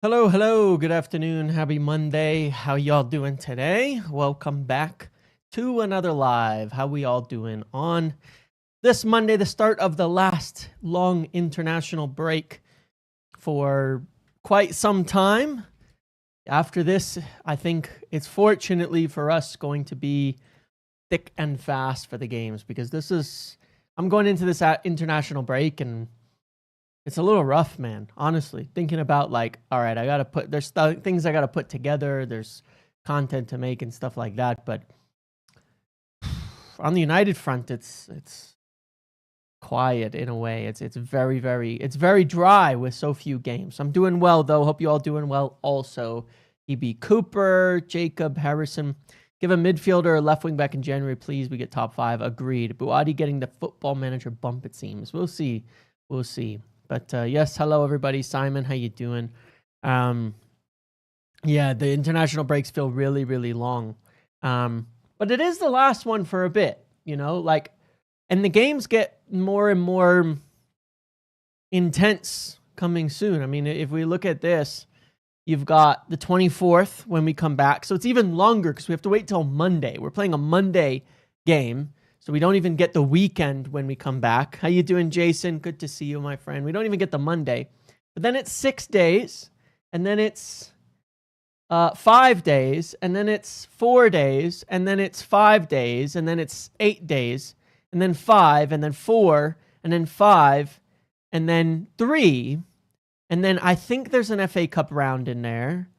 Hello, hello, good afternoon, happy Monday. How y'all doing today? Welcome back to another live. How we all doing on this Monday, the start of the last long international break for quite some time. After this, I think it's fortunately for us going to be thick and fast for the games because I'm going into this international break and it's a little rough, man. Honestly, thinking about like, all right, there's things I gotta put together. There's content to make and stuff like that. But on the United front, it's quiet in a way. It's very dry with so few games. I'm doing well though. Hope you all doing well. Also, EB Cooper, Jacob Harrison. Give a midfielder a left wing back in January, please. We get top 5. Agreed. Buadi getting the Football Manager bump. It seems. We'll see. We'll see. But yes, hello everybody. Simon, how you doing? Yeah, the international breaks feel really, really long. But it is the last one for a bit, you know, like, and the games get more and more intense coming soon. I mean, if we look at this, you've got the 24th when we come back. So it's even longer because we have to wait till Monday. We're playing a Monday game. So we don't even get the weekend when we come back. How you doing, Jason? Good to see you, my friend. We don't even get the Monday. But then it's 6 days, and then it's 5 days, and then it's 4 days, and then it's 5 days, and then it's 8 days, and then 5, and then 4, and then 5, and then 3, and then I think there's an FA Cup round in there,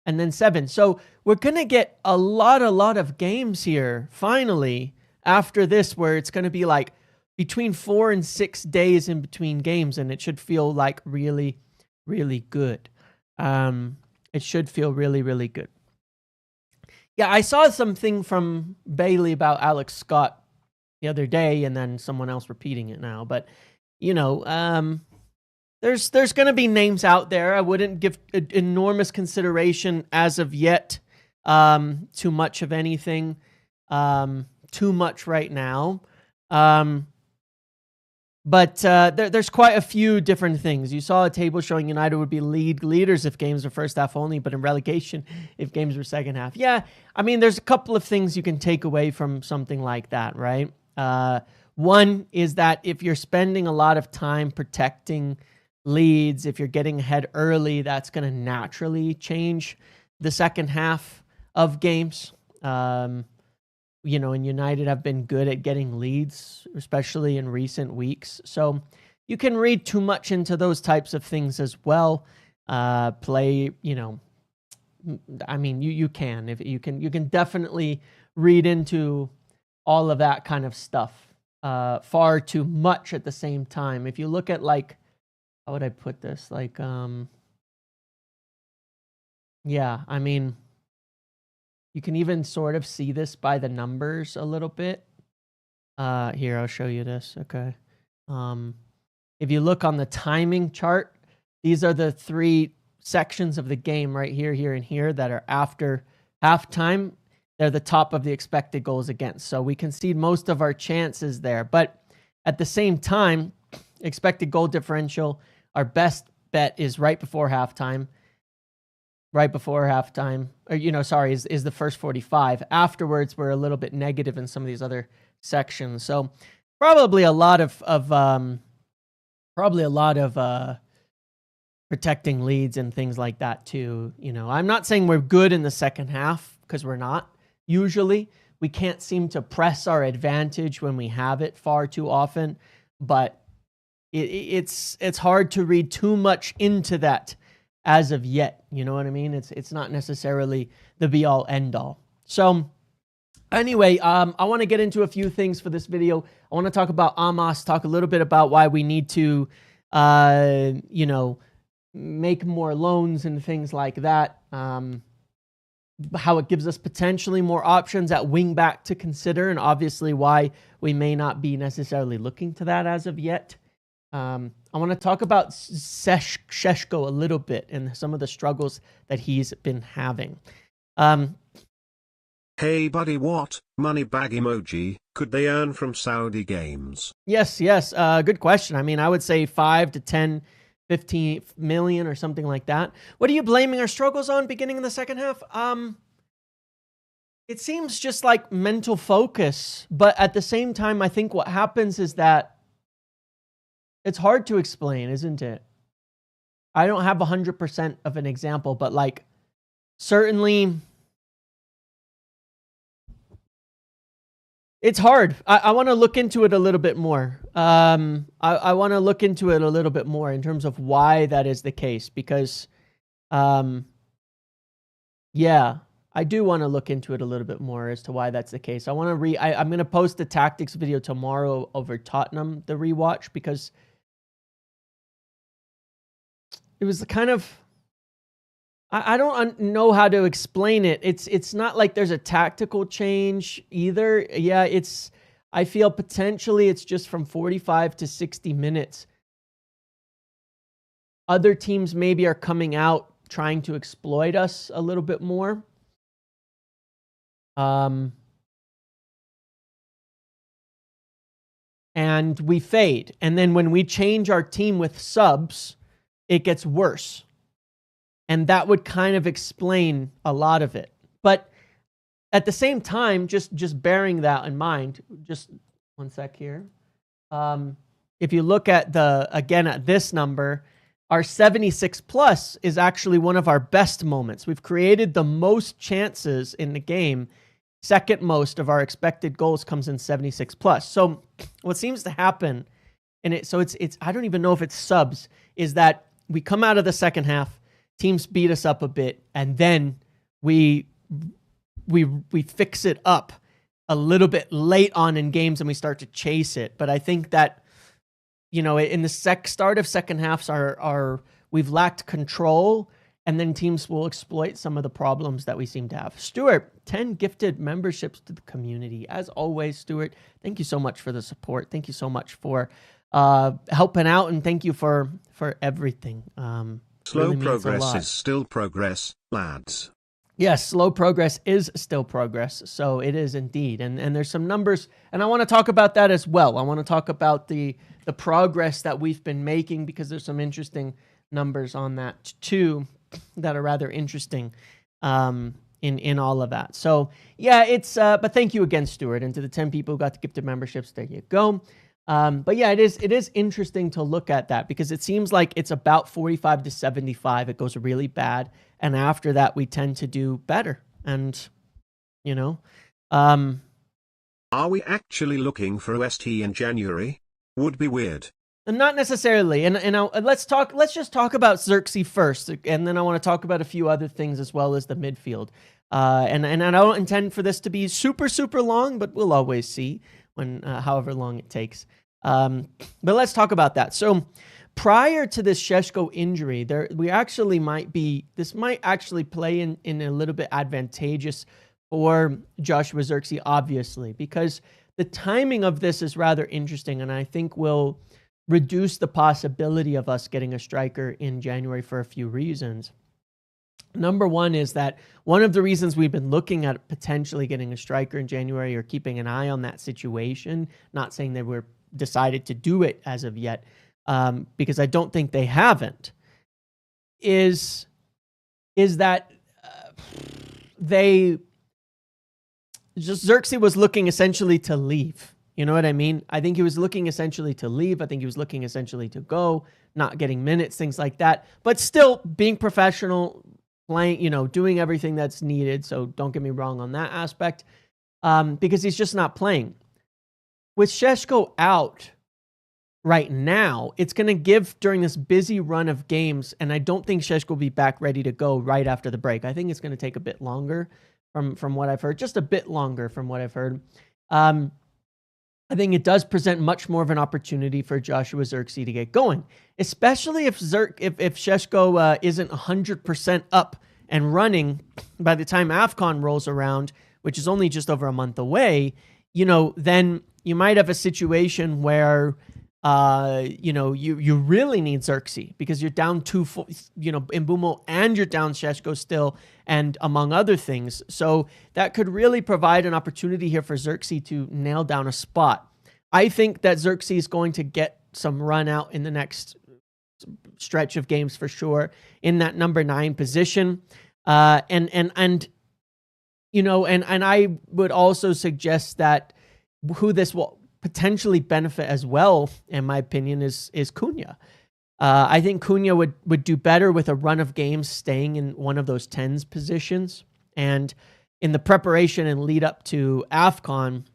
and then 7. So we're going to get a lot of games here, finally, after this, where it's going to be like between 4 and 6 days in between games, and it should feel like really, really good. It should feel really, really good. Yeah, I saw something from Bailey about Alex Scott the other day, and then someone else repeating it now. But, you know, there's going to be names out there. I wouldn't give enormous consideration as of yet to much of anything. Too much right now. But there's quite a few different things. You saw a table showing United would be league leaders if games were first half only, but in relegation if games were second half. Yeah, I mean, there's a couple of things you can take away from something like that, right? One is that if you're spending a lot of time protecting leads, if you're getting ahead early, that's going to naturally change the second half of games. You know, and United have been good at getting leads, especially in recent weeks. So you can read too much into those types of things as well. You know, I mean, you can definitely read into all of that kind of stuff far too much at the same time. If you look at, like, how would I put this? Like, yeah, I mean, you can even sort of see this by the numbers a little bit. Here, I'll show you this. Okay. If you look on the timing chart, these are the 3 sections of the game right here, here, and here that are after halftime. They're the top of the expected goals against. So we concede most of our chances there. But at the same time, expected goal differential, our best bet is right before halftime. Right before halftime, or, you know, sorry, is the first 45. Afterwards, we're a little bit negative in some of these other sections. So probably a lot of protecting leads and things like that too. You know, I'm not saying we're good in the second half, because we're not. Usually, we can't seem to press our advantage when we have it far too often, but it's hard to read too much into that as of yet. You know what I mean? It's not necessarily the be all end all. So anyway, I want to get into a few things for this video. I want to talk about Amass, talk a little bit about why we need to, you know, make more loans and things like that. How it gives us potentially more options at wing back to consider, and obviously why we may not be necessarily looking to that as of yet. I want to talk about Šeško a little bit and some of the struggles that he's been having. Hey buddy, what money bag emoji could they earn from Saudi games? Yes, good question. I mean, I would say 5 to 10 15 million or something like that. What are you blaming our struggles on beginning in the second half? It seems just like mental focus, but at the same time, I think what happens is that it's hard to explain, isn't it? I don't have 100% of an example, but like certainly it's hard. I want to look into it a little bit more. I want to look into it a little bit more in terms of why that is the case, because, yeah, I do want to look into it a little bit more as to why that's the case. I'm going to post the tactics video tomorrow over Tottenham, the rewatch, because it was kind of, I don't know how to explain it. It's not like there's a tactical change either. Yeah, I feel potentially it's just from 45 to 60 minutes. Other teams maybe are coming out trying to exploit us a little bit more. And we fade. And then when we change our team with subs, it gets worse. And that would kind of explain a lot of it. But at the same time, just bearing that in mind, just one sec here. If you look at at this number, our 76 plus is actually one of our best moments. We've created the most chances in the game. Second most of our expected goals comes in 76 plus. So what seems to happen, it's I don't even know if it's subs, is that we come out of the second half, teams beat us up a bit, and then we fix it up a little bit late on in games and we start to chase it. But I think that, in the start of second halves we've lacked control, and then teams will exploit some of the problems that we seem to have. Stuart, 10 gifted memberships to the community. As always, Stuart, thank you so much for the support. Thank you so much for helping out, and thank you for everything. Slow really progress is still progress, lads. Yes, slow progress is still progress. So it is indeed. And there's some numbers, and I want to talk about that as well. I want to talk about the progress that we've been making, because there's some interesting numbers on that too that are rather interesting in all of that. So yeah, but thank you again, Stuart. And to the 10 people who got the gifted memberships, there you go. But yeah, it is interesting to look at that, because it seems like it's about 45 to 75. It goes really bad. And after that, we tend to do better. And, are we actually looking for OST in January? Would be weird. Not necessarily. And let's just talk about Zirkzee first. And then I want to talk about a few other things as well as the midfield. And I don't intend for this to be super, super long, but we'll always see when however long it takes. But let's talk about that. So prior to this Šeško injury, this might actually play in a little bit advantageous for Joshua Zirkzee, obviously, because the timing of this is rather interesting, and I think will reduce the possibility of us getting a striker in January for a few reasons. Number one is that one of the reasons we've been looking at potentially getting a striker in January, or keeping an eye on that situation, not saying that we're decided to do it as of yet, because I don't think they haven't, is that Zirkzee was looking essentially to leave. You know what I mean? I think he was looking essentially to leave. I think he was looking essentially to go, not getting minutes, things like that, but still being professional, playing, doing everything that's needed. So don't get me wrong on that aspect, because he's just not playing. With Šeško out right now, it's going to give during this busy run of games, and I don't think Šeško will be back ready to go right after the break. I think it's going to take a bit longer from what I've heard, just a bit longer from what I've heard. I think it does present much more of an opportunity for Joshua Zirkzee to get going, especially if Šeško isn't 100% up and running by the time AFCON rolls around, which is only just over a month away. Then you might have a situation where you really need Zirkzee, because you're down Mbeumo, and you're down Šeško still, and among other things. So that could really provide an opportunity here for Zirkzee to nail down a spot. I think that Zirkzee is going to get some run out in the next stretch of games for sure in that number 9 position. And I would also suggest that who this will potentially benefit as well, in my opinion, is Cunha. I think Cunha would do better with a run of games staying in one of those 10s positions. And in the preparation and lead up to AFCON,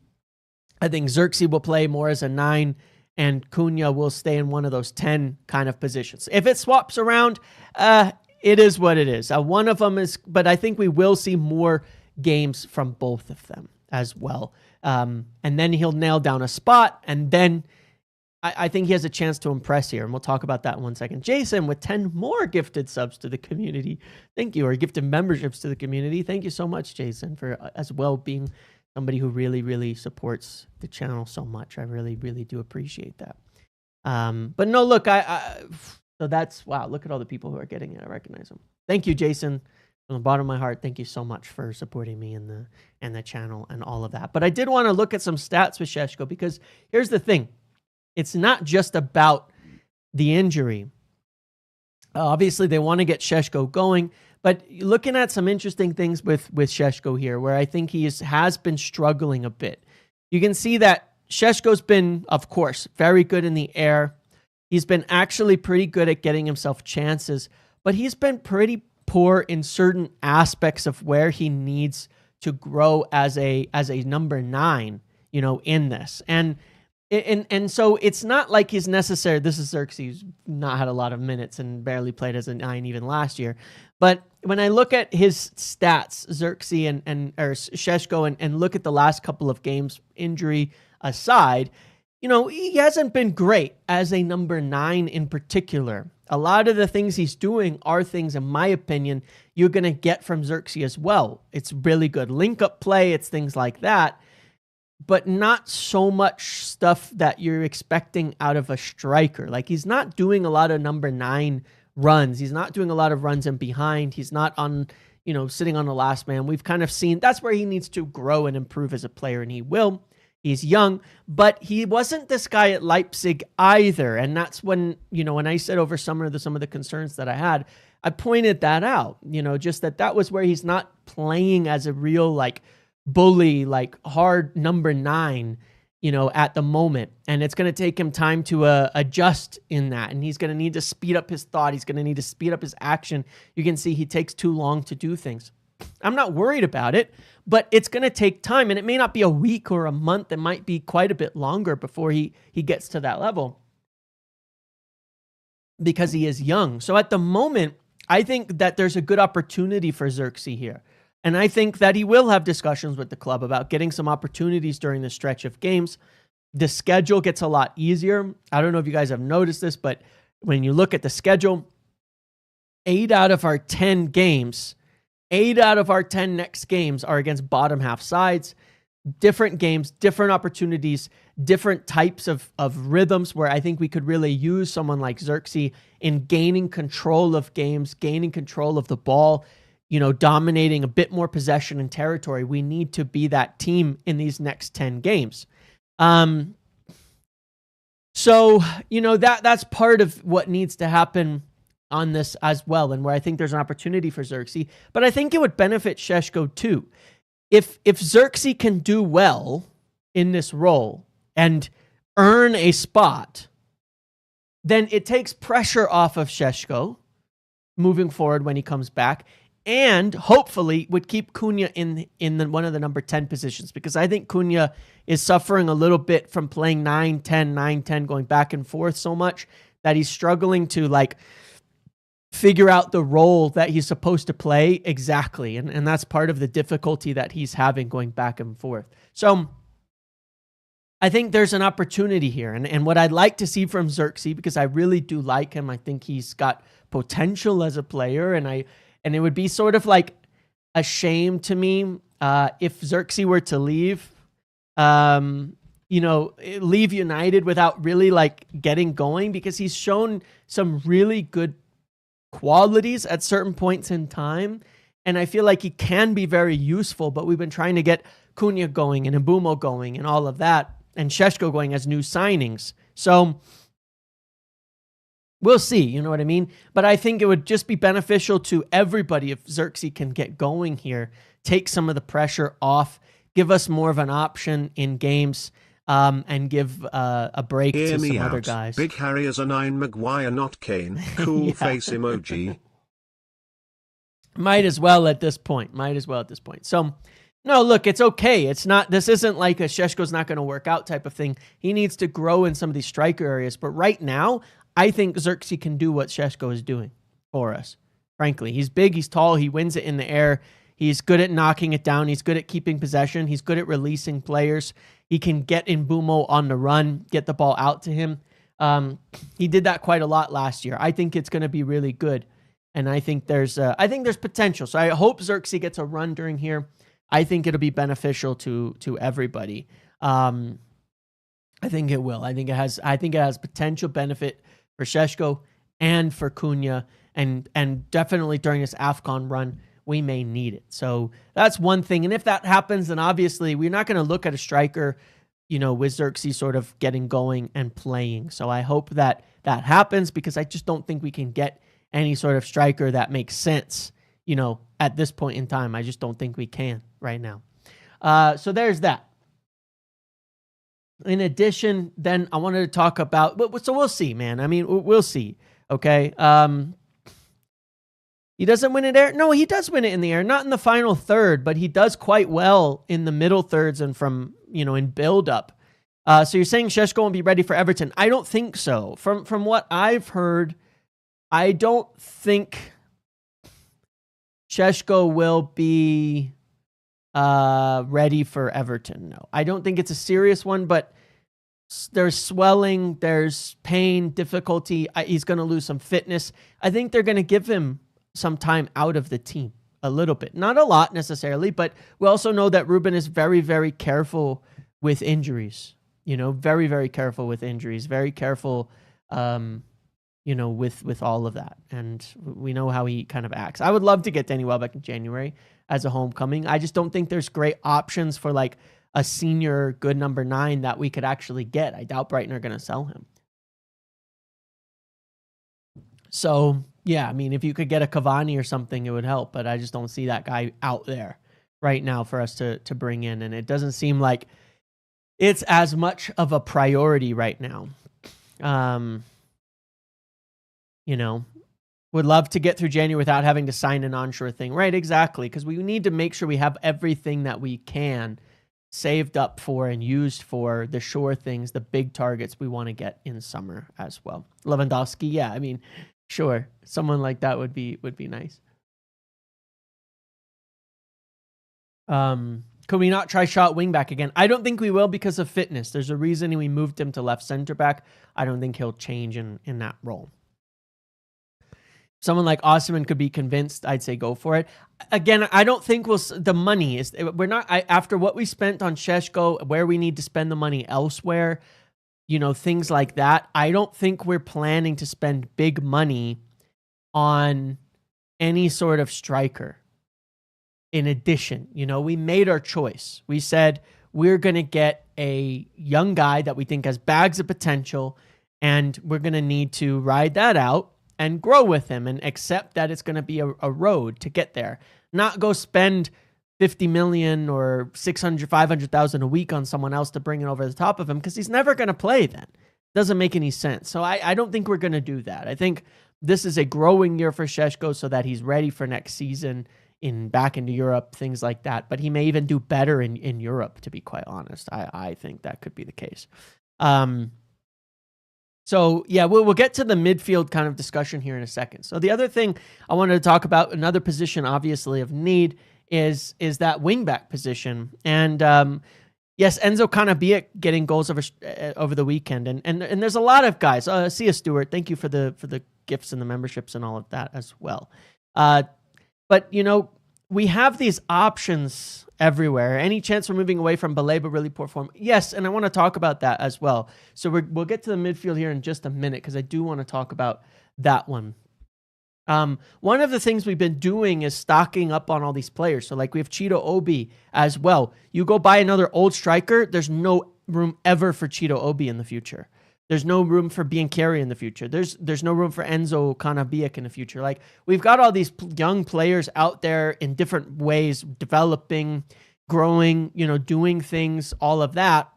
I think Zirkzee will play more as a 9 and Cunha will stay in one of those 10 kind of positions. If it swaps around, it is what it is. One of them is, but I think we will see more games from both of them as well. And then he'll nail down a spot, and then I think he has a chance to impress here, and we'll talk about that in 1 second. Jason with 10 more gifted subs to the community. Thank you, or gifted memberships to the community. Thank you so much, Jason, for as well being somebody who really, really supports the channel so much. I really, really do appreciate that. But no, look, so that's, wow, look at all the people who are getting it. I recognize them. Thank you, Jason. From the bottom of my heart, thank you so much for supporting me in the channel and all of that. But I did want to look at some stats with Šeško, because here's the thing. It's not just about the injury. Obviously, they want to get Šeško going, but looking at some interesting things with Šeško here, where I think he has been struggling a bit. You can see that Šeško's been, of course, very good in the air. He's been actually pretty good at getting himself chances, but he's been pretty poor in certain aspects of where he needs to grow as a number 9, in this. And so it's not like he's necessary. This is Zirkzee, who's not had a lot of minutes and barely played as a 9 even last year. But when I look at his stats, Zirkzee or Šeško, and look at the last couple of games, injury aside, he hasn't been great as a number 9 in particular. A lot of the things he's doing are things, in my opinion, you're going to get from Zirkzee as well. It's really good link-up play. It's things like that. But not so much stuff that you're expecting out of a striker. Like, he's not doing a lot of number 9 runs. He's not doing a lot of runs in behind. He's not on, sitting on the last man. We've kind of seen that's where he needs to grow and improve as a player, and he will. He's young, but he wasn't this guy at Leipzig either. And that's when, when I said over some of the concerns that I had, I pointed that out, just that was where he's not playing as a real, bully, hard number 9, at the moment. And it's going to take him time to adjust in that. And he's going to need to speed up his thought. He's going to need to speed up his action. You can see he takes too long to do things. I'm not worried about it, but it's going to take time. And it may not be a week or a month. It might be quite a bit longer before he gets to that level, because he is young. So at the moment, I think that there's a good opportunity for Zirkzee here. And I think that he will have discussions with the club about getting some opportunities during the stretch of games. The schedule gets a lot easier. I don't know if you guys have noticed this, but when you look at the schedule, 8 out of our 10 games, 8 out of our 10 next games are against bottom half sides. Different games, different opportunities, different types of rhythms, where I think we could really use someone like Zirkzee in gaining control of games, gaining control of the ball, dominating a bit more possession and territory. We need to be that team in these next 10 games. So, that's part of what needs to happen on this as well, and where I think there's an opportunity for Zirkzee. But I think it would benefit Šeško too. If Zirkzee can do well in this role and earn a spot, then it takes pressure off of Šeško moving forward when he comes back, and hopefully would keep Cunha in one of the number 10 positions, because I think Cunha is suffering a little bit from playing 9-10, 9-10, going back and forth so much that he's struggling to figure out the role that he's supposed to play exactly. And that's part of the difficulty that he's having going back and forth. So I think there's an opportunity here. And what I'd like to see from Zirkzee, because I really do like him, I think he's got potential as a player, and it would be sort of like a shame to me if Zirkzee were to leave, leave United without really getting going, because he's shown some really good qualities at certain points in time. And I feel like he can be very useful, but we've been trying to get Cunha going and Mbeumo going and all of that, and Šeško going as new signings. So We'll see, you know what I mean? But I think it would just be beneficial to everybody if Zirkzee can get going here, take some of the pressure off, give us more of an option in games, and give a break to some other guys. Big Harry is a 9 Maguire, not Kane. Cool face emoji. Might as well at this point. So, no, look, it's okay. This isn't like a Šeško's not going to work out type of thing. He needs to grow in some of these striker areas. But right now, I think Zirkzee can do what Šeško is doing for us. Frankly, he's big, he's tall, he wins it in the air. He's good at knocking it down. He's good at keeping possession. He's good at releasing players. He can get in Mbumo on the run, get the ball out to him. He did that quite a lot last year. I think it's going to be really good. And I think there's potential. So I hope Zirkzee gets a run during here. I think it'll be beneficial to everybody. I think it will. I think it has potential benefit for Šeško and for Cunha, and definitely during this AFCON run, we may need it. So that's one thing. And if that happens, then obviously we're not going to look at a striker, with Zirkzee sort of getting going and playing. So I hope that happens, because I just don't think we can get any sort of striker that makes sense, at this point in time. I just don't think we can right now. So there's that. In addition, then I wanted to talk about, so we'll see, man. I mean, we'll see. Okay. He doesn't win it air. No, he does win it in the air, not in the final third, but he does quite well in the middle thirds and from, in build up. So you're saying Šeško won't be ready for Everton? I don't think so. From what I've heard, I don't think Šeško will be ready for Everton. No, I don't think it's a serious one, but there's swelling, there's pain, difficulty. He's going to lose some fitness. I think they're going to give him some time out of the team a little bit. Not a lot necessarily, but we also know that Ruben is very, very careful with injuries. Very, very careful with injuries. Very careful, with all of that. And we know how he kind of acts. I would love to get Danny Welbeck in January as a homecoming. I just don't think there's great options for like a senior good number 9 that we could actually get. I doubt Brighton are going to sell him. So, yeah, I mean, if you could get a Cavani or something, it would help. But I just don't see that guy out there right now for us to bring in. And it doesn't seem like it's as much of a priority right now. Would love to get through January without having to sign an onshore thing. Right, exactly. Because we need to make sure we have everything that we can saved up for and used for the sure things, the big targets we want to get in summer as well. Lewandowski, yeah, I mean, sure, someone like that would be nice. Could we not try Shaw at wing back again? I don't think we will because of fitness. There's a reason we moved him to left center back. I don't think he'll change in that role. Someone like Osimhen could be convinced, I'd say go for it. Again, I don't think the money is, we're not, after what we spent on Šeško, where we need to spend the money elsewhere, things like that. I don't think we're planning to spend big money on any sort of striker. In addition, we made our choice. We said we're going to get a young guy that we think has bags of potential, and we're going to need to ride that out and grow with him and accept that it's going to be a road to get there. Not go spend 50 million or 600, 500,000 a week on someone else to bring it over the top of him, because he's never going to play then. Doesn't make any sense. So I don't think we're going to do that. I think this is a growing year for Šeško so that he's ready for next season back into Europe, things like that. But he may even do better in Europe, to be quite honest. I think that could be the case. So, yeah, we'll get to the midfield kind of discussion here in a second. So the other thing I wanted to talk about, another position obviously of need, is that wingback position. And yes, Enzo Canabia getting goals over the weekend. And there's a lot of guys. See you, Stuart. Thank you for the gifts and the memberships and all of that as well. But, we have these options everywhere. Any chance we're moving away from Baleba really poor form? Yes, and I want to talk about that as well. So we'll get to the midfield here in just a minute, because I do want to talk about that one. One of the things we've been doing is stocking up on all these players. So like we have Cheeto Obi as well. You go buy another old striker, there's no room ever for Cheeto Obi in the future. There's no room for Biancheri in the future. There's no room for Enzo Canabiak in the future. Like, we've got all these young players out there in different ways, developing, growing, doing things, all of that,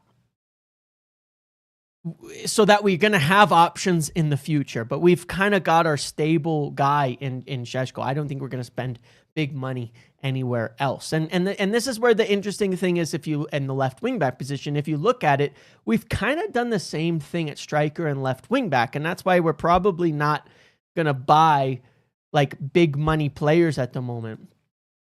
so that we're going to have options in the future. But we've kind of got our stable guy in Šeško. I don't think we're going to spend big money anywhere else. And this is where the interesting thing is, if you, in the left wing back position, if you look at it, we've kind of done the same thing at striker and left wing back. And that's why we're probably not going to buy like big money players at the moment.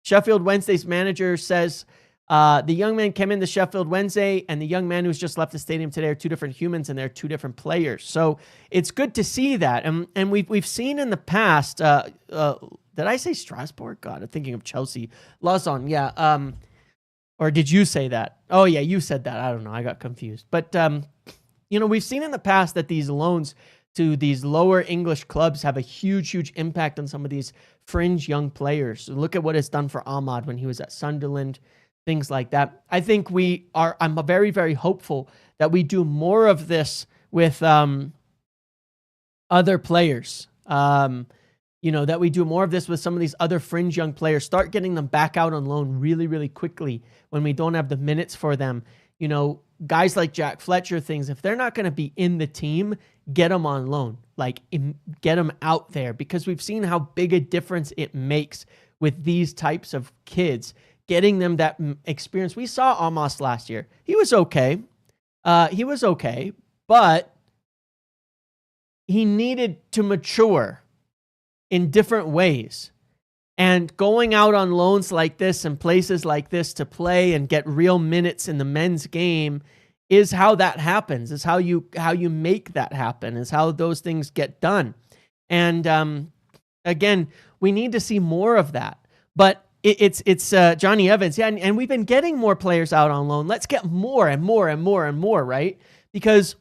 Sheffield Wednesday's manager says, the young man came into Sheffield Wednesday and the young man who's just left the stadium today are two different humans and they're two different players. So it's good to see that. And we've seen in the past, did I say Strasbourg? God, I'm thinking of Chelsea. Lausanne, yeah. Or did you say that? Oh, yeah, you said that. I don't know. I got confused. But, we've seen in the past that these loans to these lower English clubs have a huge, huge impact on some of these fringe young players. Look at what it's done for Ahmad when he was at Sunderland, things like that. I think I'm very, very hopeful that we do more of this with other players. That we do more of this with some of these other fringe young players, start getting them back out on loan really, really quickly when we don't have the minutes for them. Guys like Jack Fletcher, things, if they're not going to be in the team, get them on loan, get them out there, because we've seen how big a difference it makes with these types of kids, getting them that experience. We saw Amass last year. He was okay. But he needed to mature in different ways. And going out on loans like this and places like this to play and get real minutes in the men's game is how that happens, is how you make that happen, is how those things get done. And again, we need to see more of that. But it's Johnny Evans. Yeah, and we've been getting more players out on loan. Let's get more and more and more and more, right? Because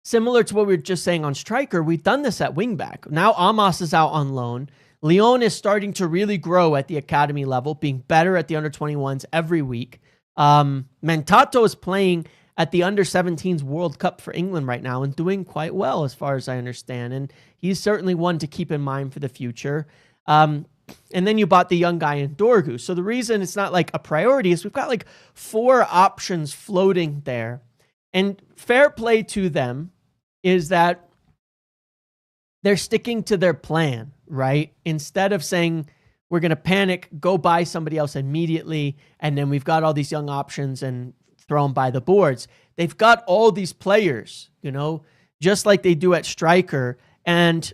similar to what we were just saying on striker, we've done this at wingback. Now Amass is out on loan. Leon is starting to really grow at the academy level, being better at the under-21s every week. Mentato is playing at the under-17s World Cup for England right now and doing quite well as far as I understand. And he's certainly one to keep in mind for the future. And then you bought the young guy in Dorgu. So the reason it's not like a priority is we've got like 4 options floating there. And fair play to them is that they're sticking to their plan, right? Instead of saying, we're going to panic, go buy somebody else immediately, and then we've got all these young options and throw them by the boards. They've got all these players, just like they do at striker. And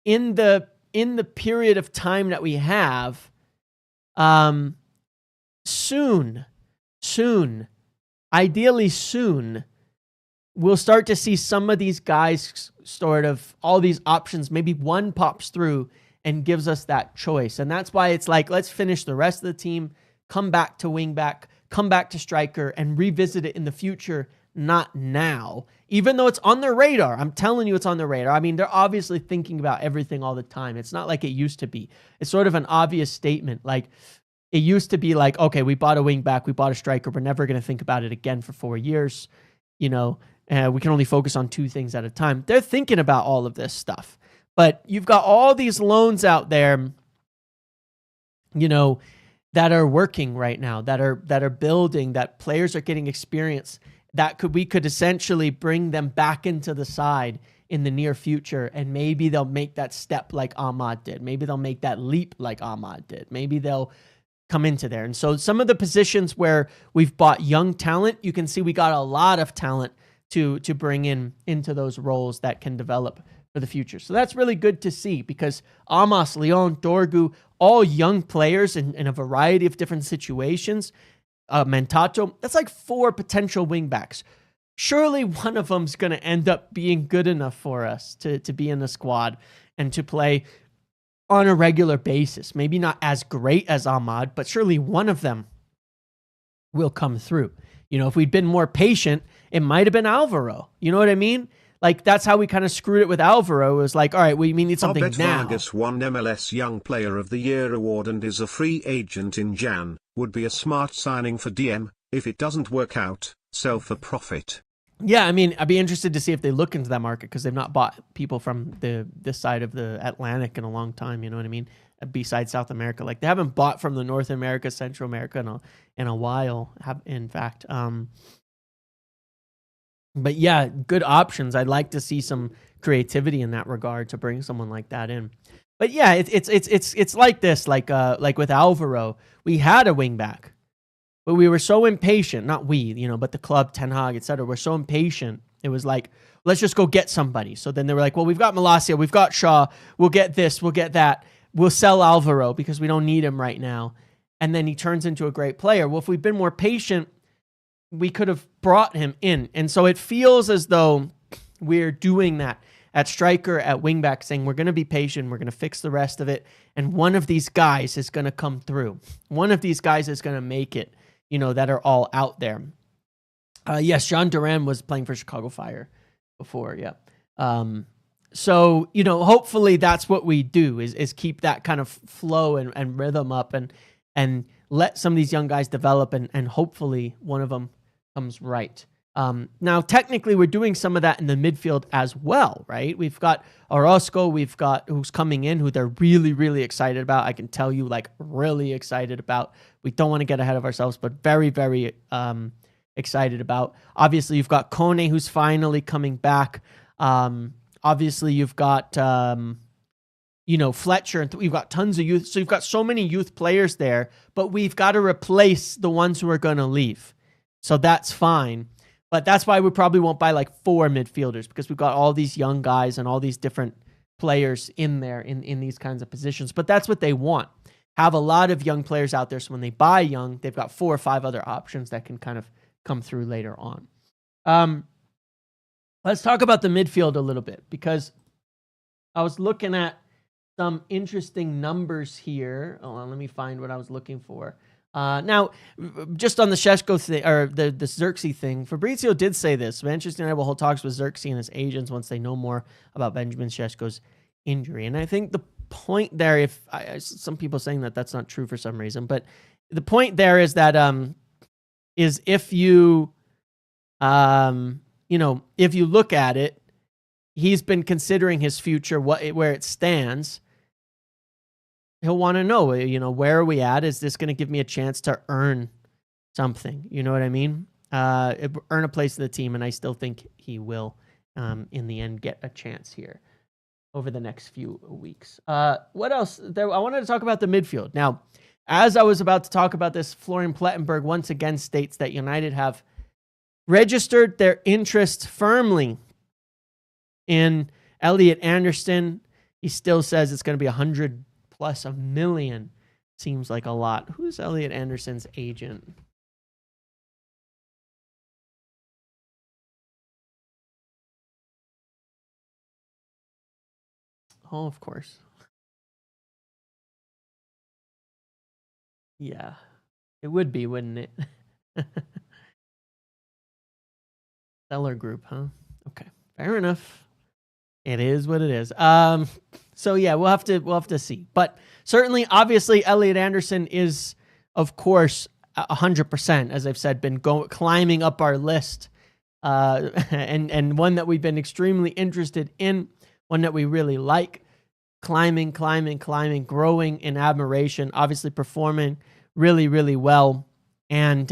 in the period of time that we have, soon, ideally soon, we'll start to see some of these guys sort of all these options. Maybe one pops through and gives us that choice. And that's why it's like, let's finish the rest of the team, come back to wingback, come back to striker, and revisit it in the future, not now. Even though it's on their radar. I'm telling you it's on their radar. I mean, they're obviously thinking about everything all the time. It's not like it used to be. It's sort of an obvious statement. Like, it used to be like, okay, we bought a wingback, we bought a striker, we're never going to think about it again for 4 years. We can only focus on 2 things at a time. They're thinking about all of this stuff. But you've got all these loans out there, that are working right now, that are building, that players are getting experience, that we could essentially bring them back into the side in the near future, and maybe they'll make that step like Ahmad did. Maybe they'll make that leap like Ahmad did. Maybe they'll come into there. And so some of the positions where we've bought young talent, you can see we got a lot of talent to bring into those roles that can develop for the future. So that's really good to see, because Amass, Leon, Dorgu, all young players in a variety of different situations. Mentato, that's like 4 potential wingbacks. Surely one of them's going to end up being good enough for us to be in the squad and to play on a regular basis. Maybe not as great as Ahmad, but surely one of them will come through. If we'd been more patient, it might have been Alvaro. You know what I mean? Like, that's how we kind of screwed it with Alvaro. It was like, all right, we need something I bet now. Vargas won MLS Young Player of the Year award and is a free agent in Jan. Would be a smart signing for DM. If it doesn't work out, sell for profit. Yeah, I mean, I'd be interested to see if they look into that market because they've not bought people from this side of the Atlantic in a long time. You know what I mean? Besides South America, like they haven't bought from the North America, Central America in a while. In fact, but yeah, good options. I'd like to see some creativity in that regard to bring someone like that in. But yeah, it's like this, like with Alvaro, we had a wing back. But we were so impatient, not we, but the club, Ten Hag, etc. We're so impatient. It was like, let's just go get somebody. So then they were like, well, we've got Malacia, we've got Shaw, we'll get this, we'll get that. We'll sell Alvaro because we don't need him right now. And then he turns into a great player. Well, if we'd been more patient, we could have brought him in. And so it feels as though we're doing that at striker, at wingback, saying we're going to be patient, we're going to fix the rest of it, and one of these guys is going to come through. One of these guys is going to make it. That are all out there. Yes, Jean Duran was playing for Chicago Fire before, yeah. So, hopefully that's what we do is keep that kind of flow and rhythm up and let some of these young guys develop and hopefully one of them comes right. Now, technically, we're doing some of that in the midfield as well, right? We've got Orozco, we've got who's coming in, who they're really, really excited about. I can tell you, really excited about. We don't want to get ahead of ourselves, but very, very excited about. Obviously, you've got Kone, who's finally coming back. Obviously, you've got, Fletcher, and we've got tons of youth. So you've got so many youth players there, but we've got to replace the ones who are going to leave. So that's fine. But that's why we probably won't buy 4 midfielders because we've got all these young guys and all these different players in there in these kinds of positions. But that's what they want. Have a lot of young players out there. So when they buy young, they've got 4 or 5 other options that can kind of come through later on. Let's talk about the midfield a little bit because I was looking at some interesting numbers here. Hold on, let me find what I was looking for. Now, just on the Šeško thing, or the Zirkzee thing, Fabrizio did say this. Manchester United will hold talks with Zirkzee and his agents once they know more about Benjamin Šeško's injury. And I think the point there, some people saying that that's not true for some reason, but the point there is that is if you if you look at it, he's been considering his future, where it stands. He'll want to know, where are we at? Is this going to give me a chance to earn something? You know what I mean? Earn a place in the team, and I still think he will, in the end, get a chance here over the next few weeks. What else? I wanted to talk about the midfield. Now, as I was about to talk about this, Florian Plettenberg once again states that United have registered their interest firmly in Elliot Anderson. He still says it's going to be 100 plus $1 million. Seems like a lot. Who's Elliot Anderson's agent? Oh, of course. Yeah, it would be, wouldn't it? Seller Group, huh? Okay, fair enough. It is what it is. So yeah, we'll have to see. But certainly, obviously, Elliot Anderson is, of course, 100%, as I've said, been climbing up our list, and one that we've been extremely interested in, one that we really like, climbing, growing in admiration, obviously performing really, really well, and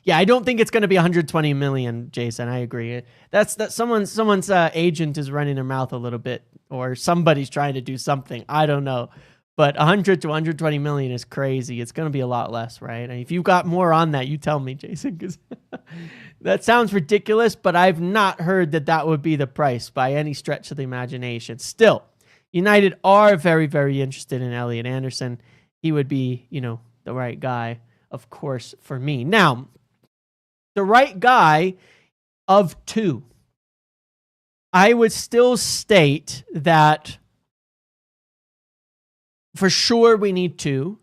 yeah, I don't think it's going to be 120 million, Jason. I agree. That's someone's agent is running their mouth a little bit, or somebody's trying to do something. I don't know, but 100 to 120 million is crazy. It's going to be a lot less, right? And if you've got more on that, you tell me, Jason, because that sounds ridiculous. But I've not heard that would be the price by any stretch of the imagination. Still, United are very, very interested in Elliot Anderson. He would be, the right guy, of course, for me. Now, the right guy of 2. I would still state that for sure we need 2.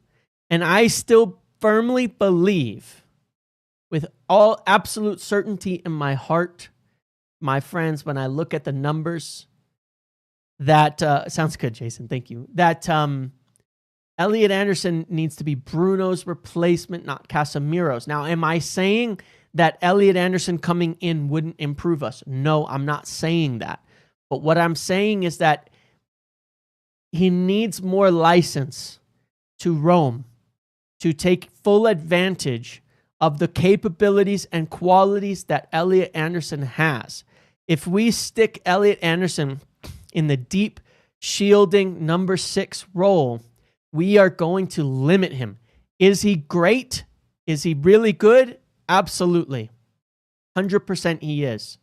And I still firmly believe, with all absolute certainty in my heart, my friends, when I look at the numbers, that sounds good, Jason. Thank you. That Elliot Anderson needs to be Bruno's replacement, not Casemiro's. Now, am I saying that Elliot Anderson coming in wouldn't improve us. No, I'm not saying that. But what I'm saying is that he needs more license to roam, to take full advantage of the capabilities and qualities that Elliot Anderson has. If we stick Elliot Anderson in the deep shielding number 6 role, we are going to limit him. Is he great? Is he really good? Absolutely. 100% he is.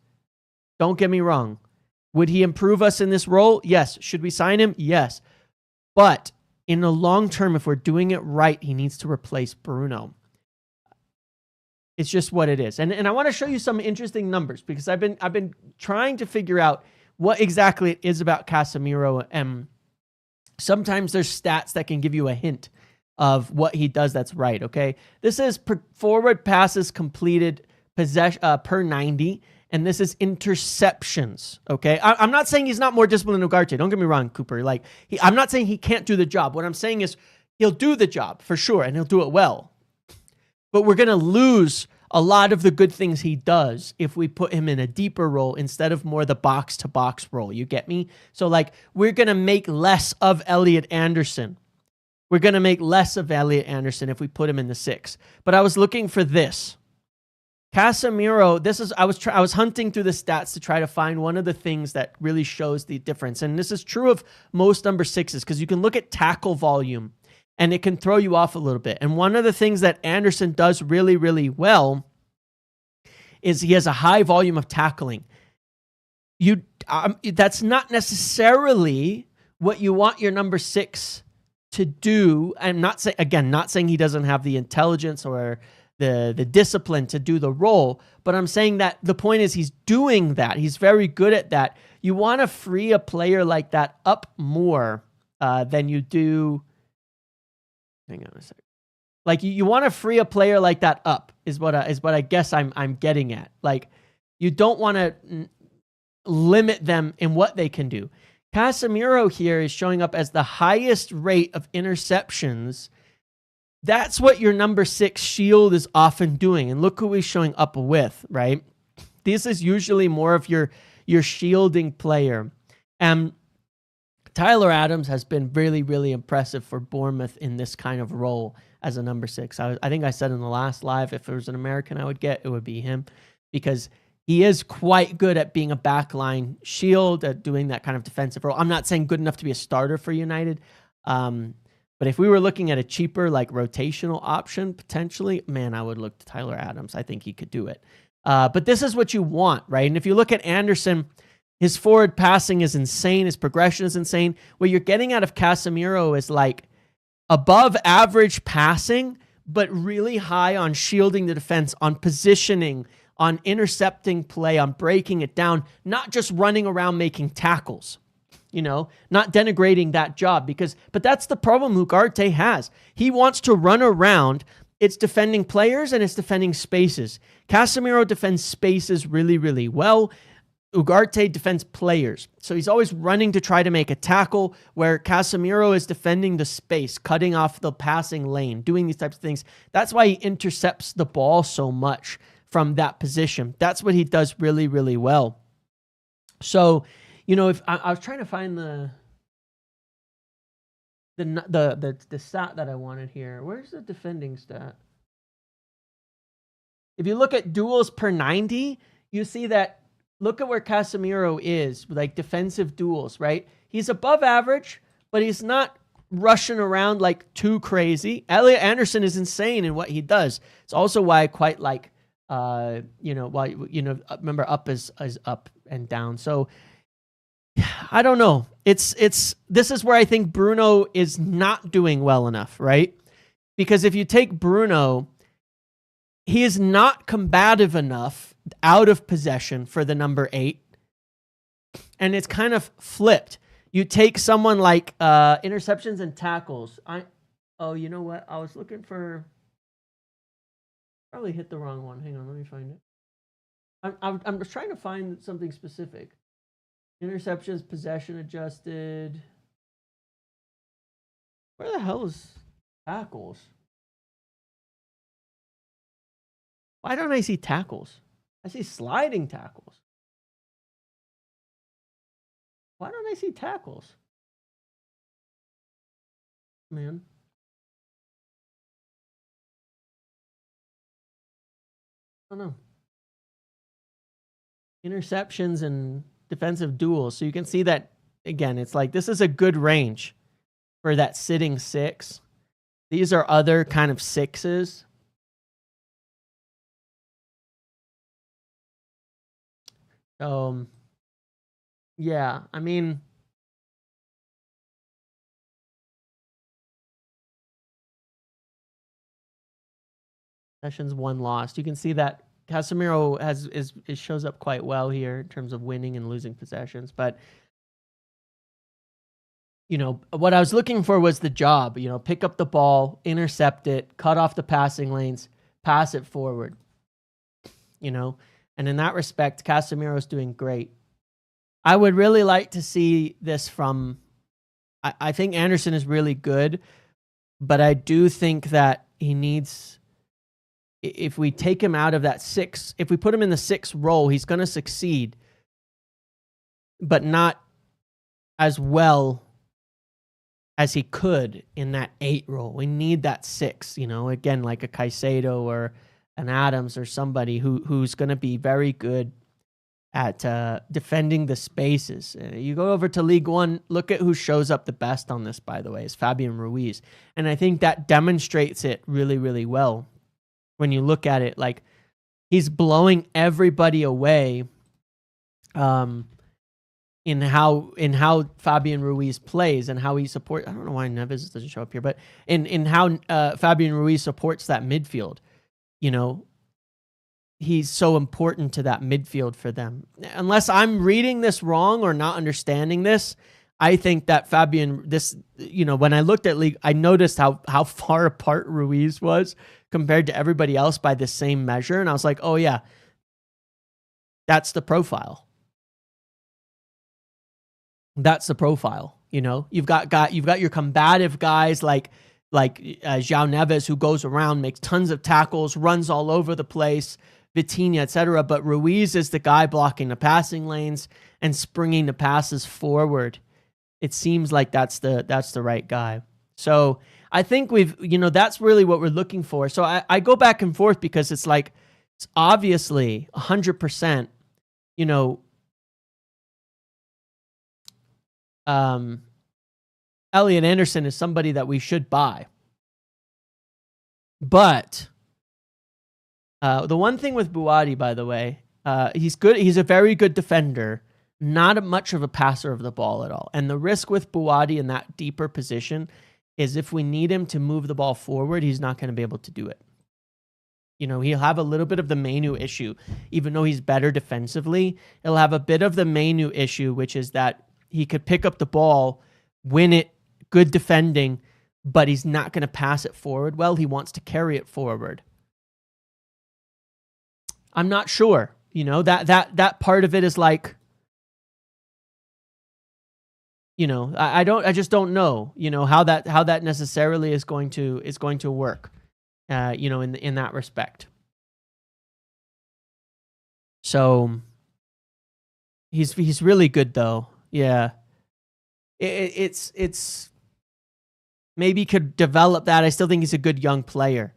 Don't get me wrong. Would he improve us in this role? Yes. Should we sign him? Yes. But in the long term, if we're doing it right, he needs to replace Bruno. It's just what it is. And I want to show you some interesting numbers because I've been trying to figure out what exactly it is about Casemiro. And sometimes there's stats that can give you a hint of what he does that's right, okay? This is forward passes completed per 90, and this is interceptions, okay? I'm not saying he's not more disciplined than Ugarte. Don't get me wrong, Cooper. Like, I'm not saying he can't do the job. What I'm saying is he'll do the job for sure, and he'll do it well. But we're going to lose a lot of the good things he does if we put him in a deeper role instead of more the box-to-box role. You get me? So, like, we're going to make less of Elliot Anderson. We're going to make less of Elliot Anderson if we put him in the 6. But I was looking for this. Casemiro, I was hunting through the stats to try to find one of the things that really shows the difference. And this is true of most number 6s because you can look at tackle volume and it can throw you off a little bit. And one of the things that Anderson does really, really well is he has a high volume of tackling. That's not necessarily what you want your number 6 to do. I'm not saying he doesn't have the intelligence or the discipline to do the role, but I'm saying that the point is he's doing that. He's very good at that. You want to free a player like that up more than you do. Hang on a second. Like you want to free a player like that up is what I guess I'm getting at. Like you don't want to limit them in what they can do. Casemiro here is showing up as the highest rate of interceptions. That's what your number 6 shield is often doing. And look who he's showing up with, right? This is usually more of your shielding player. And Tyler Adams has been really, really impressive for Bournemouth in this kind of role as a number 6. I think I said in the last live, if it was an American I would get, it would be him because he is quite good at being a backline shield, at doing that kind of defensive role. I'm not saying good enough to be a starter for United. But if we were looking at a cheaper, like rotational option, potentially, man, I would look to Tyler Adams. I think he could do it. But this is what you want, right? And if you look at Anderson, his forward passing is insane. His progression is insane. What you're getting out of Casemiro is like above average passing, but really high on shielding the defense, on positioning, on intercepting play, on breaking it down, not just running around making tackles. You know, not denigrating that job but that's the problem Ugarte has. He wants to run around. It's defending players and it's defending spaces. Casemiro defends spaces really, really well. Ugarte defends players. So he's always running to try to make a tackle where Casemiro is defending the space, cutting off the passing lane, doing these types of things. That's why he intercepts the ball so much from that position. That's what he does really, really well. So, you know, if I was trying to find the stat that I wanted here. Where's the defending stat? If you look at duels per 90, you see that, look at where Casemiro is, like defensive duels, right? He's above average, but he's not rushing around like too crazy. Elliot Anderson is insane in what he does. It's also why I quite like, remember up is up and down. So, I don't know. This is where I think Bruno is not doing well enough, right? Because if you take Bruno, he is not combative enough out of possession for the number 8. And it's kind of flipped. You take someone like interceptions and tackles. You know what? I was looking for, probably hit the wrong one. Hang on, let me find it. I'm just trying to find something specific. Interceptions, possession adjusted. Where the hell is tackles? Why don't I see tackles? I see sliding tackles. Why don't I see tackles? Man. I don't know. Interceptions and defensive duels. So you can see that, again, it's like this is a good range for that sitting 6. These are other kind of 6s. Yeah, I mean, sessions 1 lost. You can see that Casemiro shows up quite well here in terms of winning and losing possessions. But, what I was looking for was the job. Pick up the ball, intercept it, cut off the passing lanes, pass it forward. And in that respect, Casemiro's doing great. I would really like to see this from... I think Anderson is really good, but I do think that he needs... If we take him out of that 6, if we put him in the 6 role, he's going to succeed, but not as well as he could in that 8 role. We need that 6, again, like a Caicedo or an Adams or somebody who's going to be very good at defending the spaces. You go over to League One, look at who shows up the best on this, by the way, is Fabian Ruiz. And I think that demonstrates it really, really well. When you look at it, like, he's blowing everybody away in how Fabian Ruiz plays and how he supports. I don't know why Neves doesn't show up here, but in how Fabian Ruiz supports that midfield. He's so important to that midfield for them. Unless I'm reading this wrong or not understanding this, I think that when I looked at League, I noticed how far apart Ruiz was compared to everybody else by the same measure. And I was like, oh yeah, that's the profile. That's the profile. You've got your combative guys like João Neves, who goes around, makes tons of tackles, runs all over the place, Vitinha, etc. But Ruiz is the guy blocking the passing lanes and springing the passes forward. It seems like that's the right guy. So I think that's really what we're looking for. So I go back and forth because it's like, it's obviously 100%, Elliot Anderson is somebody that we should buy. But the one thing with Buwadi, by the way, he's good. He's a very good defender, not much of a passer of the ball at all. And the risk with Buwadi in that deeper position is if we need him to move the ball forward, he's not going to be able to do it. He'll have a little bit of the Manu issue. Even though he's better defensively, he'll have a bit of the Manu issue, which is that he could pick up the ball, win it, good defending, but he's not going to pass it forward well. He wants to carry it forward. I'm not sure. That part of it is like, I just don't know, how that necessarily is going to work, in that respect. So he's really good though. Yeah. It's maybe could develop that. I still think he's a good young player.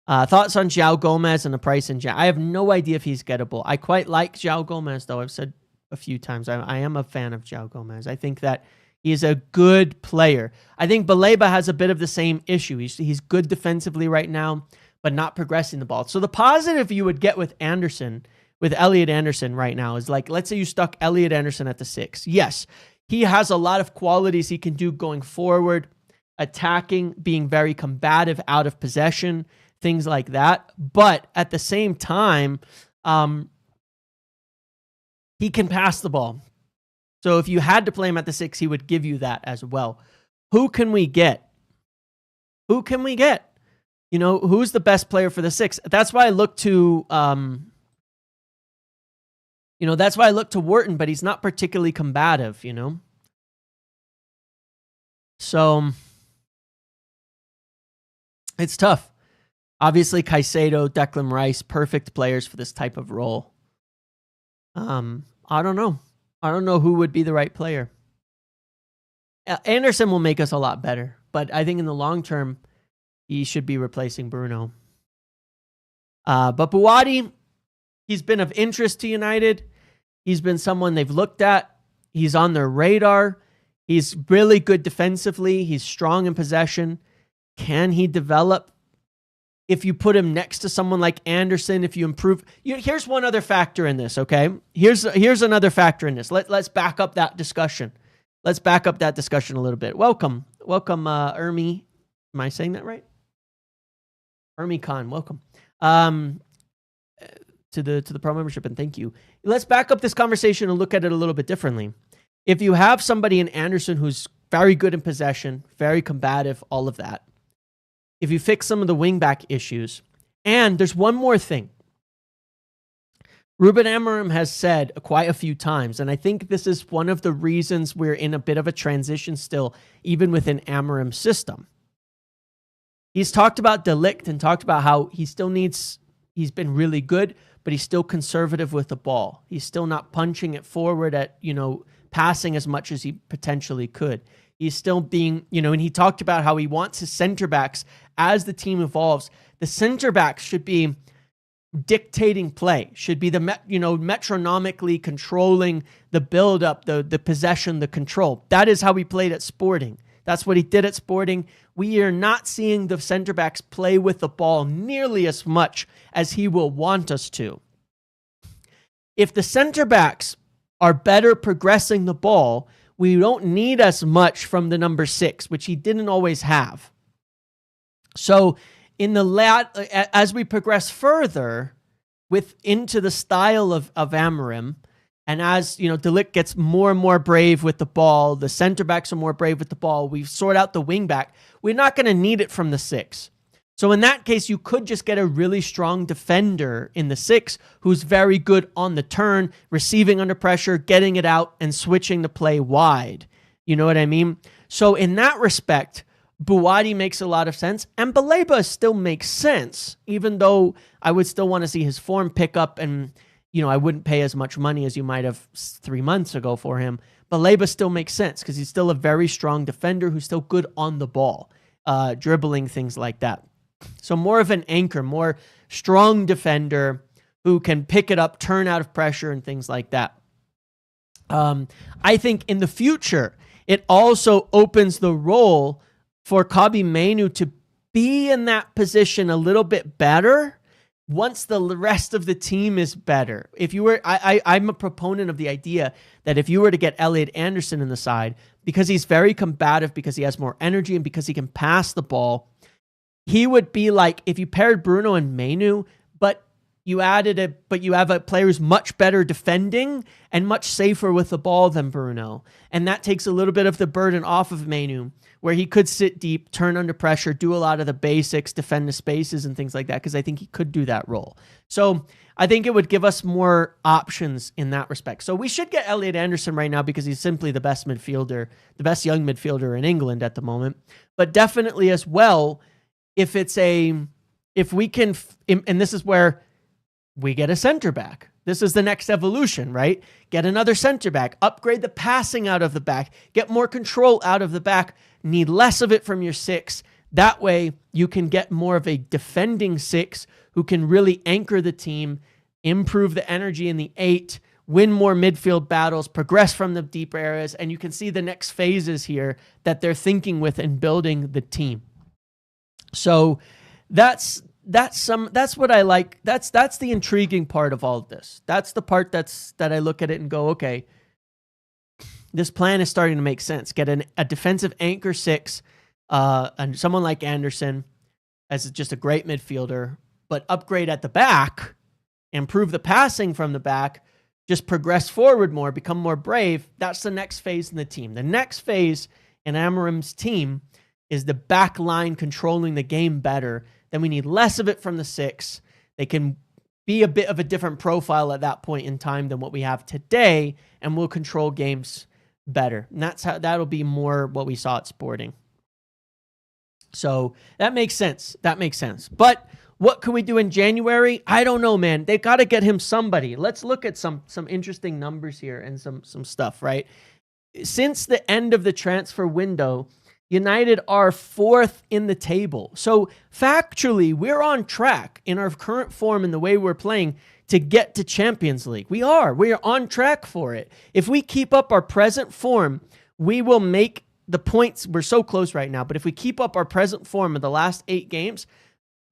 Thoughts on João Gomez and the price in I have no idea if he's gettable. I quite like João Gomez though. I've said a few times I am a fan of João Gomez. I think that he is a good player. I think Baleba has a bit of the same issue. He's good defensively right now, but not progressing the ball. So the positive you would get with Elliot Anderson right now is like, let's say you stuck Elliot Anderson at the 6. Yes, he has a lot of qualities he can do going forward, attacking, being very combative out of possession, things like that. But at the same time, he can pass the ball. So if you had to play him at the 6, he would give you that as well. Who can we get? Who's the best player for the 6? That's why I look to, that's why I look to Wharton, but he's not particularly combative, So it's tough. Obviously, Caicedo, Declan Rice, perfect players for this type of role. I don't know. I don't know who would be the right player. Anderson will make us a lot better, but I think in the long term, he should be replacing Bruno. But Buwadi, he's been of interest to United. He's been someone they've looked at. He's on their radar. He's really good defensively. He's strong in possession. Can he develop? If you put him next to someone like Anderson, if you improve... here's one other factor in this, okay? Here's another factor in this. Let's back up that discussion. Let's back up that discussion a little bit. Welcome, Ermi. Am I saying that right? Ermi Khan, welcome. To the pro membership, and thank you. Let's back up this conversation and look at it a little bit differently. If you have somebody in Anderson who's very good in possession, very combative, all of that, if you fix some of the wingback issues, and there's one more thing. Ruben Amorim has said quite a few times, and I think this is one of the reasons we're in a bit of a transition still, even within Amorim's system. He's talked about De Ligt and talked about how he's been really good, but he's still conservative with the ball. He's still not punching it forward at, passing as much as he potentially could. He's still being, and he talked about how he wants his center backs, as the team evolves, the center backs should be dictating play, should be the, metronomically controlling the build-up, the possession, the control. That is how he played at Sporting. That's what he did at Sporting. We are not seeing the center backs play with the ball nearly as much as he will want us to. If the center backs are better progressing the ball, we don't need as much from the number 6, which he didn't always have. So in the as we progress further into the style of Amorim, and as, De Ligt gets more and more brave with the ball, the center backs are more brave with the ball, we sort out the wing back, we're not going to need it from the 6. So in that case, you could just get a really strong defender in the 6 who's very good on the turn, receiving under pressure, getting it out, and switching the play wide. You know what I mean? So in that respect, Buwadi makes a lot of sense, and Baleba still makes sense, even though I would still want to see his form pick up, and I wouldn't pay as much money as you might have 3 months ago for him. Baleba still makes sense because he's still a very strong defender who's still good on the ball, dribbling, things like that. So more of an anchor, more strong defender who can pick it up, turn out of pressure, and things like that. I think in the future, it also opens the role for Kobbie Mainoo to be in that position a little bit better once the rest of the team is better. If you were, I'm a proponent of the idea that if you were to get Elliot Anderson in the side, because he's very combative, because he has more energy, and because he can pass the ball, he would be like if you paired Bruno and Mainoo, but you have a player who's much better defending and much safer with the ball than Bruno. And that takes a little bit of the burden off of Mainoo, where he could sit deep, turn under pressure, do a lot of the basics, defend the spaces and things like that, because I think he could do that role. So I think it would give us more options in that respect. So we should get Elliot Anderson right now because he's simply the best midfielder, the best young midfielder in England at the moment. But definitely as well, if we can, and this is where we get a center back. This is the next evolution, right? Get another center back, upgrade the passing out of the back, get more control out of the back, need less of it from your 6. That way you can get more of a defending 6 who can really anchor the team, improve the energy in the 8, win more midfield battles, progress from the deeper areas, and you can see the next phases here that they're thinking with and building the team. So that's what I like. That's the intriguing part of all of this. That's the part that I look at it and go, okay, this plan is starting to make sense. Get a defensive anchor 6, and someone like Anderson as just a great midfielder, but upgrade at the back, improve the passing from the back, just progress forward more, become more brave. That's the next phase in the team. The next phase in Amorim's team is the back line controlling the game better. Then we need less of it from the 6. They can be a bit of a different profile at that point in time than what we have today, and we'll control games better. And that'll be more what we saw at Sporting. So that makes sense. But What can we do in January? I don't know, man. They got to get him somebody. Let's look at some interesting numbers here and some stuff, right? Since the end of the transfer window, United are 4th in the table. So factually, we're on track in our current form and the way we're playing to get to Champions League. We are on track for it. If we keep up our present form, we will make the points. We're so close right now, but if we keep up our present form of the last 8 games,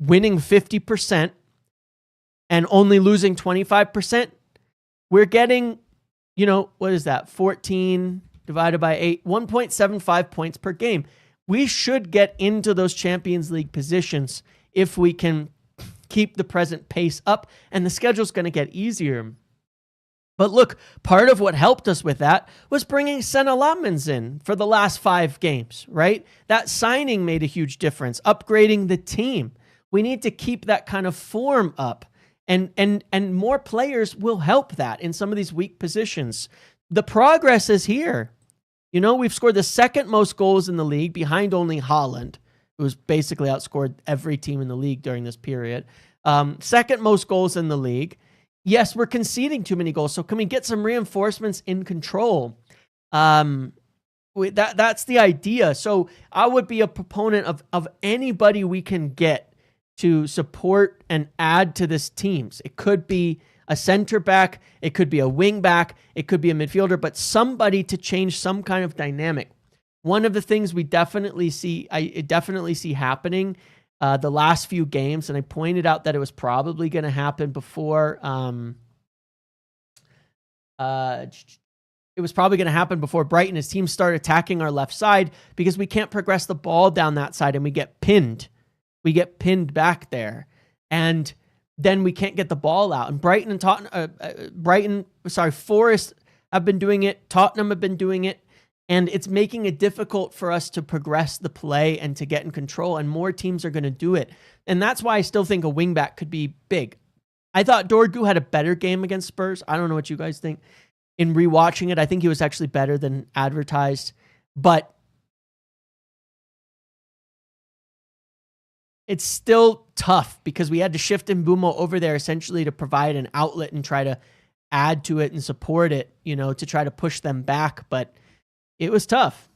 winning 50% and only losing 25%, we're getting, what is that? 14 divided by 8, 1.75 points per game. We should get into those Champions League positions if we can keep the present pace up, and the schedule's going to get easier. But look, part of what helped us with that was bringing Senna Lamens in for the last 5 games, right? That signing made a huge difference, upgrading the team. We need to keep that kind of form up, and more players will help that in some of these weak positions. The progress is here. We've scored the 2nd most goals in the league behind only Haaland, who's basically outscored every team in the league during this period. 2nd most goals in the league. Yes, we're conceding too many goals. So can we get some reinforcements in control? That's the idea. So I would be a proponent of anybody we can get to support and add to this teams. It could be a center back, it could be a wing back, it could be a midfielder, but somebody to change some kind of dynamic. One of the things I definitely see happening the last few games, and I pointed out that it was probably going to happen before. It was probably going to happen before Brighton. His team start attacking our left side because we can't progress the ball down that side, and we get pinned. We get pinned back there, and then we can't get the ball out. And Forest have been doing it. Tottenham have been doing it. And it's making it difficult for us to progress the play and to get in control. And more teams are going to do it. And that's why I still think a wingback could be big. I thought Dorgu had a better game against Spurs. I don't know what you guys think. In rewatching it, I think he was actually better than advertised. But it's still tough because we had to shift Mbeumo over there essentially to provide an outlet and try to add to it and support it, to try to push them back. But it was tough.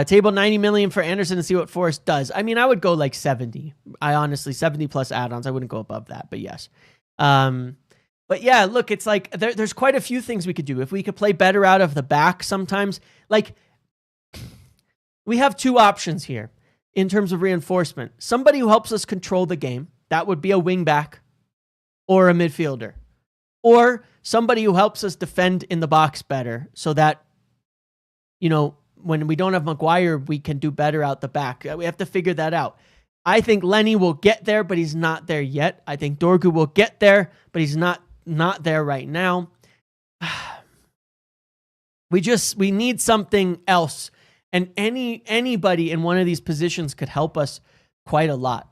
Table 90 million for Anderson to see what Forest does. I mean, I would go like 70. 70 plus add-ons. I wouldn't go above that, but yes. But yeah, look, it's like there's quite a few things we could do. If we could play better out of the back sometimes, like we have 2 options here in terms of reinforcement. Somebody who helps us control the game. That would be a wing back or a midfielder. Or somebody who helps us defend in the box better so that, when we don't have Maguire, we can do better out the back. We have to figure that out. I think Lenny will get there, but he's not there yet. I think Dorgu will get there, but he's not there right now. We need something else. And anybody in one of these positions could help us quite a lot.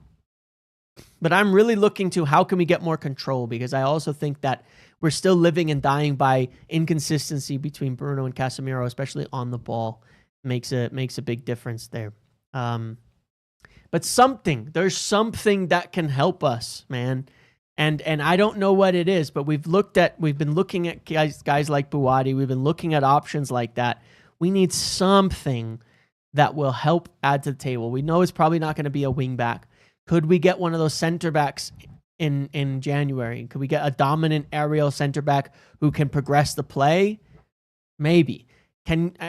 But I'm really looking to how can we get more control, because I also think that we're still living and dying by inconsistency between Bruno and Casemiro, especially on the ball. Makes a big difference there. But there's something that can help us, man. And I don't know what it is, but we've been looking at guys like Buwadi. We've been looking at options like that. We need something that will help add to the table. We know it's probably not going to be a wing back. Could we get one of those center backs in January? Could we get a dominant aerial center back who can progress the play? Maybe.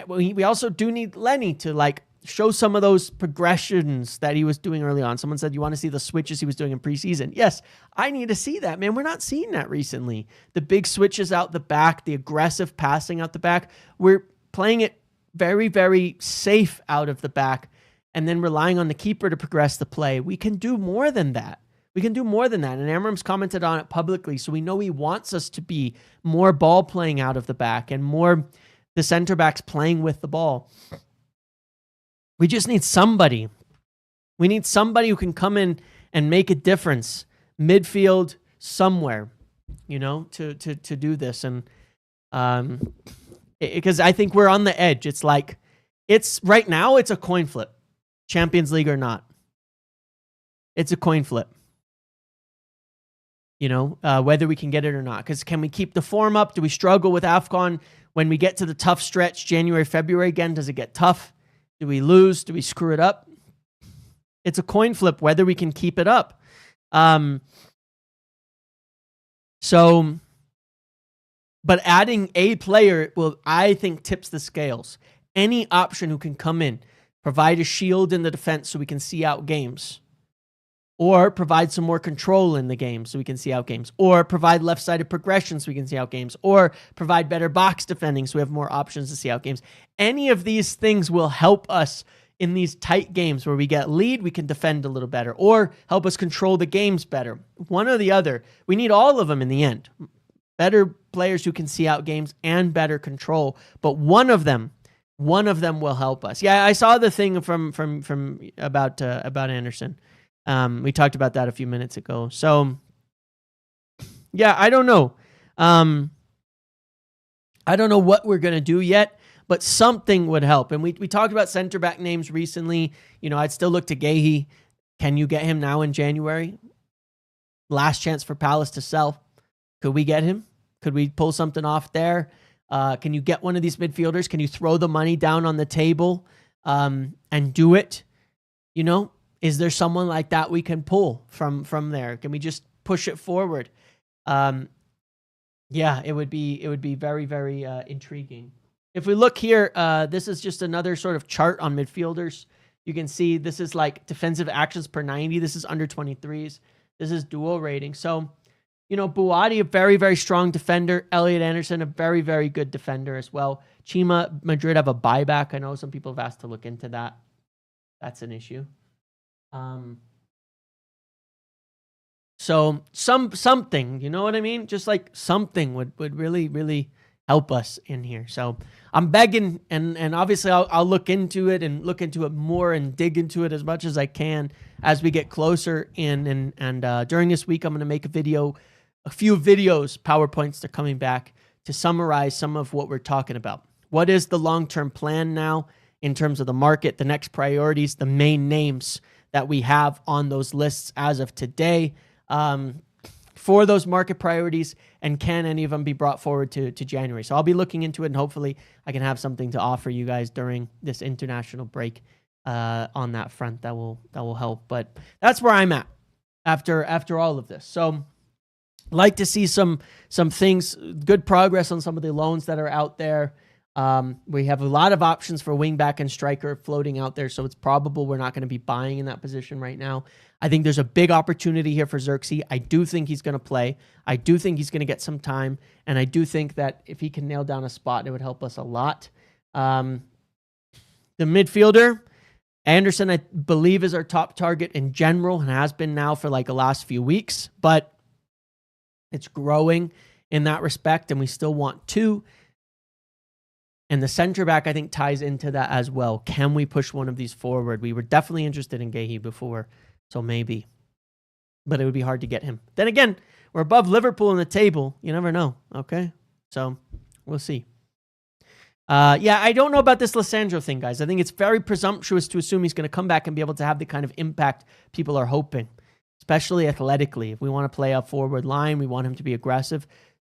We also do need Lenny to show some of those progressions that he was doing early on. Someone said, you want to see the switches he was doing in preseason? Yes, I need to see that, man. We're not seeing that recently. The big switches out the back, the aggressive passing out the back. We're playing it very, very safe out of the back and then relying on the keeper to progress the play. We can do more than that. And Amram's commented on it publicly, so we know he wants us to be more ball playing out of the back and more the center backs playing with the ball. We just need somebody. We need somebody who can come in and make a difference. Midfield somewhere, to do this. And because I think we're on the edge. It's right now it's a coin flip, Champions League or not. It's a coin flip. You know, whether we can get it or not. Because can we keep the form up? Do we struggle with AFCON when we get to the tough stretch, January, February again? Does it get tough? Do we lose? Do we screw it up? It's a coin flip whether we can keep it up. But adding a player will, I think, tips the scales. Any option who can come in, provide a shield in the defense so we can see out games, or provide some more control in the game so we can see out games, or provide left-sided progression so we can see out games, or provide better box defending so we have more options to see out games. Any of these things will help us in these tight games where we get lead, we can defend a little better, or help us control the games better. One or the other. We need all of them in the end. Better players who can see out games and better control, but one of them will help us. Yeah, I saw the thing from about Anderson. We talked about that a few minutes ago. So, yeah, I don't know. I don't know what we're gonna do yet, but something would help. And we talked about center back names recently. You know, I'd still look to Gahey. Can you get him now in January? Last chance for Palace to sell. Could we get him? Could we pull something off there? Can you get one of these midfielders? Can you throw the money down on the table and do it? You know, is there someone like that we can pull from there? Can we just push it forward? Yeah, it would be very, very intriguing. If we look here, this is just another sort of chart on midfielders. You can see this is like defensive actions per 90. This is under 23s. This is dual rating. So, you know, Buati, a very, very strong defender. Elliot Anderson, a very, very good defender as well. Chima, Madrid have a buyback. I know some people have asked to look into that. That's an issue. So something, you know what I mean? Just like something would really, really help us in here. So I'm begging, and obviously I'll look into it and look into it more and dig into it as much as I can as we get closer in. And during this week, I'm going to make a few videos, PowerPoints, they're coming back to summarize some of what we're talking about. What is the long-term plan now in terms of the market, the next priorities, the main names that we have on those lists as of today for those market priorities, and can any of them be brought forward to January? So I'll be looking into it, and hopefully I can have something to offer you guys during this international break on that front that will help. But that's where I'm at after all of this. So like to see some things, good progress on some of the loans that are out there. We have a lot of options for wingback and striker floating out there, so it's probable we're not going to be buying in that position right now. I think there's a big opportunity here for Zirkzee. I do think he's going to play. I do think he's going to get some time, and I do think that if he can nail down a spot, it would help us a lot. The midfielder, Anderson, I believe, is our top target in general and has been now for like the last few weeks, but it's growing in that respect, and we still want two. And the center back, I think, ties into that as well. Can we push one of these forward? We were definitely interested in Gahey before, so maybe. But it would be hard to get him. Then again, we're above Liverpool in the table. You never know, okay? So we'll see. Yeah, I don't know about this Lissandro thing, guys. I think it's very presumptuous to assume he's going to come back and be able to have the kind of impact people are hoping, especially athletically. If we want to play a forward line, we want him to be aggressive.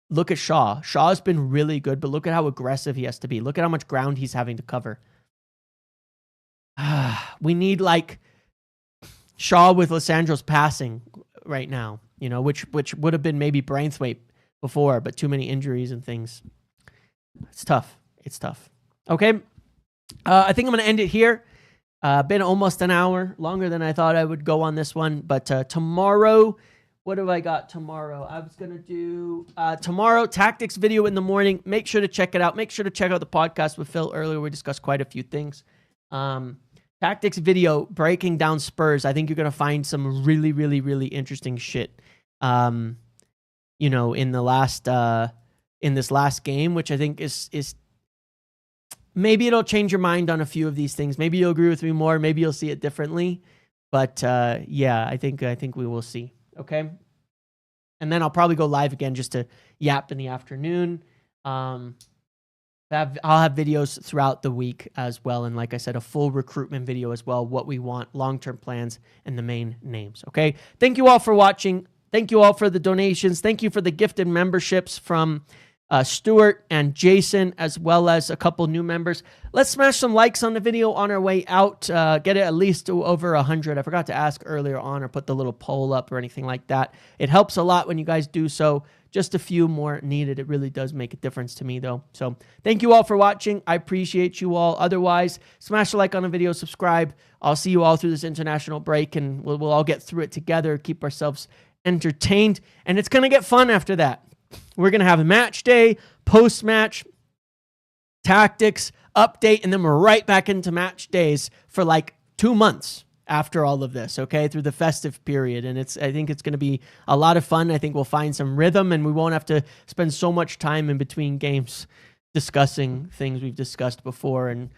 Look at Shaw. Shaw's been really good, but look at how aggressive he has to be. Look at how much ground he's having to cover. We need like Shaw with Lissandro's passing right now, you know, which would have been maybe Braithwaite before, but too many injuries and things. It's tough. It's tough. Okay. I think I'm going to end it here. Been almost an hour, longer than I thought I would go on this one, but tomorrow... What have I got tomorrow? I was going to do tomorrow, tactics video in the morning. Make sure to check it out. Make sure to check out the podcast with Phil earlier. We discussed quite a few things. Tactics video, breaking down Spurs. I think you're going to find some really, really, really interesting shit, you know, in this last game, which I think is maybe it'll change your mind on a few of these things. Maybe you'll agree with me more. Maybe you'll see it differently. But yeah, I think we will see. Okay. And then I'll probably go live again just to yap in the afternoon. I'll have videos throughout the week as well. And like I said, a full recruitment video as well, what we want, long-term plans, and the main names. Okay. Thank you all for watching. Thank you all for the donations. Thank you for the gifted memberships from Stuart and Jason, as well as a couple new members. Let's smash some likes on the video on our way out. Get it at least to over 100. I forgot to ask earlier on or put the little poll up or anything like that. It helps a lot when you guys do so. Just a few more needed. It really does make a difference to me, though. So thank you all for watching. I appreciate you all. Otherwise, smash a like on the video, subscribe. I'll see you all through this international break, and we'll all get through it together, keep ourselves entertained, and it's going to get fun after that. We're going to have a match day, post-match, tactics, update, and then we're right back into match days for like 2 months after all of this, okay, through the festive period. And I think it's going to be a lot of fun. I think we'll find some rhythm, and we won't have to spend so much time in between games discussing things we've discussed before and,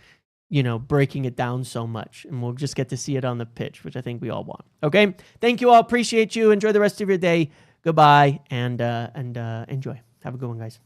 you know, breaking it down so much. And we'll just get to see it on the pitch, which I think we all want. Okay, thank you all. Appreciate you. Enjoy the rest of your day. Goodbye, and enjoy. Have a good one, guys.